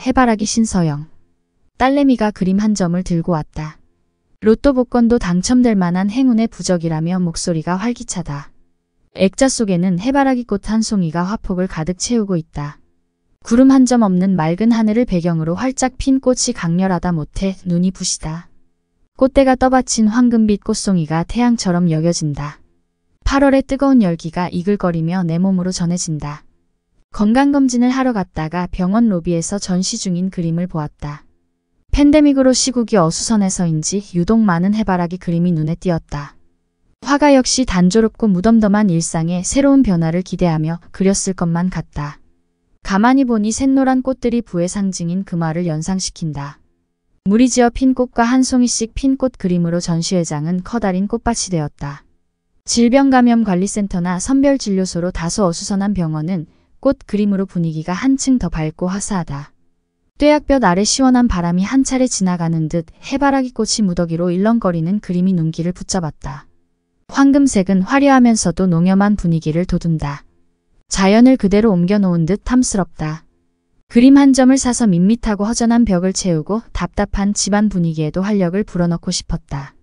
해바라기 신서영. 딸내미가 그림 한 점을 들고 왔다. 로또 복권도 당첨될 만한 행운의 부적이라며 목소리가 활기차다. 액자 속에는 해바라기 꽃 한 송이가 화폭을 가득 채우고 있다. 구름 한 점 없는 맑은 하늘을 배경으로 활짝 핀 꽃이 강렬하다 못해 눈이 부시다. 꽃대가 떠받친 황금빛 꽃송이가 태양처럼 여겨진다. 8월의 뜨거운 열기가 이글거리며 내 몸으로 전해진다. 건강검진을 하러 갔다가 병원 로비에서 전시 중인 그림을 보았다. 팬데믹으로 시국이 어수선해서인지 유독 많은 해바라기 그림이 눈에 띄었다. 화가 역시 단조롭고 무덤덤한 일상에 새로운 변화를 기대하며 그렸을 것만 같다. 가만히 보니 샛노란 꽃들이 부의 상징인 금화를 연상시킨다. 무리지어 핀 꽃과 한 송이씩 핀 꽃 그림으로 전시회장은 커다란 꽃밭이 되었다. 질병감염관리센터나 선별진료소로 다소 어수선한 병원은 꽃 그림으로 분위기가 한층 더 밝고 화사하다. 뙤약볕 아래 시원한 바람이 한 차례 지나가는 듯 해바라기 꽃이 무더기로 일렁거리는 그림이 눈길을 붙잡았다. 황금색은 화려하면서도 농염한 분위기를 돋운다. 자연을 그대로 옮겨놓은 듯 탐스럽다. 그림 한 점을 사서 밋밋하고 허전한 벽을 채우고 답답한 집안 분위기에도 활력을 불어넣고 싶었다.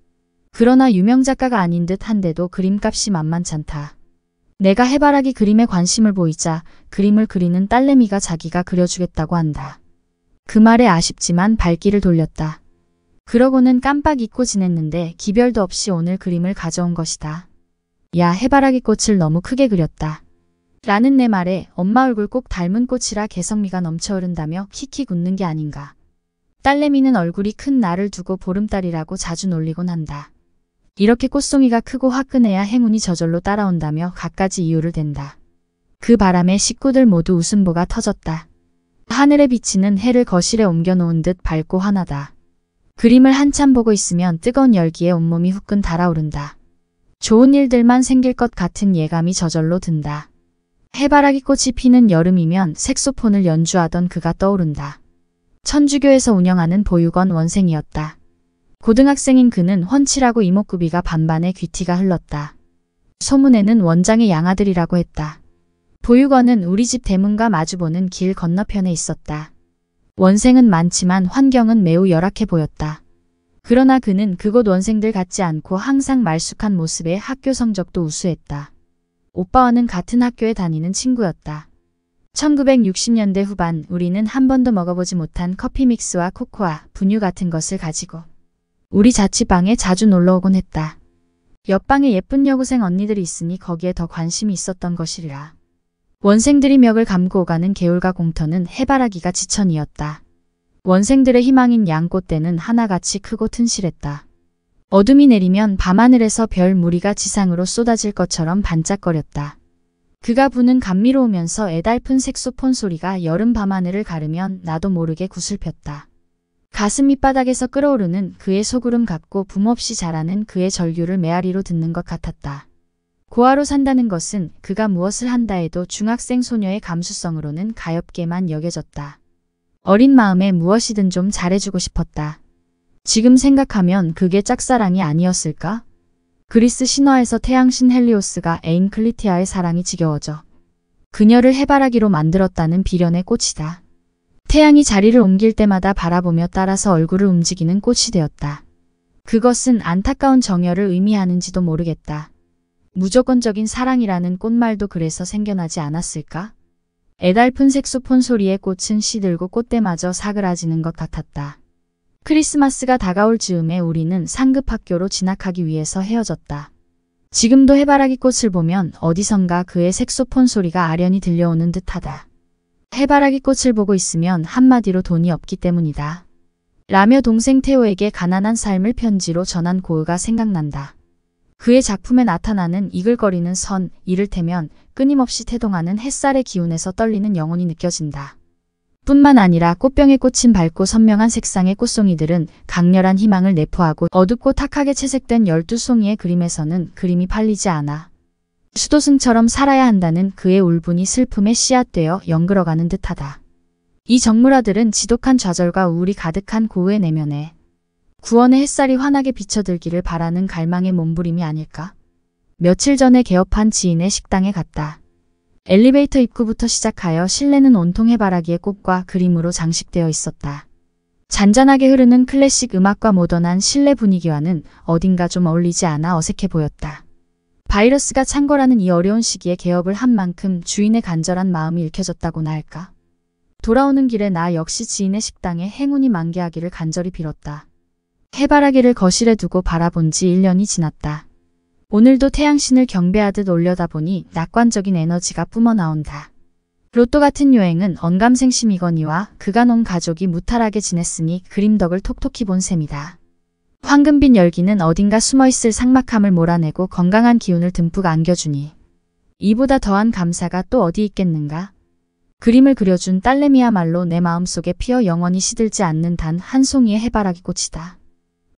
그러나 유명 작가가 아닌 듯 한데도 그림값이 만만찮다. 내가 해바라기 그림에 관심을 보이자 그림을 그리는 딸내미가 자기가 그려주겠다고 한다. 그 말에 아쉽지만 발길을 돌렸다. 그러고는 깜빡 잊고 지냈는데 기별도 없이 오늘 그림을 가져온 것이다. 야, 해바라기 꽃을 너무 크게 그렸다. 라는 내 말에 엄마 얼굴 꼭 닮은 꽃이라 개성미가 넘쳐흐른다며 킥킥 웃는 게 아닌가. 딸내미는 얼굴이 큰 나를 두고 보름달이라고 자주 놀리곤 한다. 이렇게 꽃송이가 크고 화끈해야 행운이 저절로 따라온다며 갖가지 이유를 댄다. 그 바람에 식구들 모두 웃음보가 터졌다. 하늘에 비치는 해를 거실에 옮겨놓은 듯 밝고 환하다. 그림을 한참 보고 있으면 뜨거운 열기에 온몸이 후끈 달아오른다. 좋은 일들만 생길 것 같은 예감이 저절로 든다. 해바라기 꽃이 피는 여름이면 색소폰을 연주하던 그가 떠오른다. 천주교에서 운영하는 보육원 원생이었다. 고등학생인 그는 훤칠하고 이목구비가 반반에 귀티가 흘렀다. 소문에는 원장의 양아들이라고 했다. 보육원은 우리 집 대문과 마주보는 길 건너편에 있었다. 원생은 많지만 환경은 매우 열악해 보였다. 그러나 그는 그곳 원생들 같지 않고 항상 말쑥한 모습에 학교 성적도 우수했다. 오빠와는 같은 학교에 다니는 친구였다. 1960년대 후반 우리는 한 번도 먹어보지 못한 커피 믹스와 코코아, 분유 같은 것을 가지고 우리 자취방에 자주 놀러오곤 했다. 옆방에 예쁜 여고생 언니들이 있으니 거기에 더 관심이 있었던 것이리라. 원생들이 멱을 감고 오가는 개울과 공터는 해바라기가 지천이었다. 원생들의 희망인 양꽃대는 하나같이 크고 튼실했다. 어둠이 내리면 밤하늘에서 별 무리가 지상으로 쏟아질 것처럼 반짝거렸다. 그가 부는 감미로우면서 애달픈 색소폰 소리가 여름 밤하늘을 가르면 나도 모르게 구슬폈다. 가슴 밑바닥에서 끓어오르는 그의 소구름 같고 붐없이 자라는 그의 절규를 메아리로 듣는 것 같았다. 고아로 산다는 것은 그가 무엇을 한다 해도 중학생 소녀의 감수성으로는 가엾게만 여겨졌다. 어린 마음에 무엇이든 좀 잘해주고 싶었다. 지금 생각하면 그게 짝사랑이 아니었을까? 그리스 신화에서 태양신 헬리오스가 애인 클리티아의 사랑이 지겨워져 그녀를 해바라기로 만들었다는 비련의 꽃이다. 태양이 자리를 옮길 때마다 바라보며 따라서 얼굴을 움직이는 꽃이 되었다. 그것은 안타까운 정열을 의미하는지도 모르겠다. 무조건적인 사랑이라는 꽃말도 그래서 생겨나지 않았을까? 애달픈 색소폰 소리에 꽃은 시들고 꽃대마저 사그라지는 것 같았다. 크리스마스가 다가올 즈음에 우리는 상급 학교로 진학하기 위해서 헤어졌다. 지금도 해바라기 꽃을 보면 어디선가 그의 색소폰 소리가 아련히 들려오는 듯하다. 해바라기 꽃을 보고 있으면 한마디로 돈이 없기 때문이다. 라며 동생 태호에게 가난한 삶을 편지로 전한 고흐가 생각난다. 그의 작품에 나타나는 이글거리는 선, 이를테면 끊임없이 태동하는 햇살의 기운에서 떨리는 영혼이 느껴진다. 뿐만 아니라 꽃병에 꽂힌 밝고 선명한 색상의 꽃송이들은 강렬한 희망을 내포하고 어둡고 탁하게 채색된 12송이의 그림에서는 그림이 팔리지 않아. 수도승처럼 살아야 한다는 그의 울분이 슬픔의 씨앗되어 연그러가는 듯하다. 이 정물화들은 지독한 좌절과 우울이 가득한 고흐의 내면에 구원의 햇살이 환하게 비쳐들기를 바라는 갈망의 몸부림이 아닐까? 며칠 전에 개업한 지인의 식당에 갔다. 엘리베이터 입구부터 시작하여 실내는 온통 해바라기의 꽃과 그림으로 장식되어 있었다. 잔잔하게 흐르는 클래식 음악과 모던한 실내 분위기와는 어딘가 좀 어울리지 않아 어색해 보였다. 바이러스가 창궐하는 이 어려운 시기에 개업을 한 만큼 주인의 간절한 마음이 읽혀졌다고나 할까. 돌아오는 길에 나 역시 지인의 식당에 행운이 만개하기를 간절히 빌었다. 해바라기를 거실에 두고 바라본 지 1년이 지났다. 오늘도 태양신을 경배하듯 올려다보니 낙관적인 에너지가 뿜어나온다. 로또 같은 여행은 언감생심이거니와 그간 온 가족이 무탈하게 지냈으니 그림덕을 톡톡히 본 셈이다. 황금빛 열기는 어딘가 숨어있을 삭막함을 몰아내고 건강한 기운을 듬뿍 안겨주니 이보다 더한 감사가 또 어디 있겠는가? 그림을 그려준 딸내미야말로 내 마음속에 피어 영원히 시들지 않는 단 한 송이의 해바라기 꽃이다.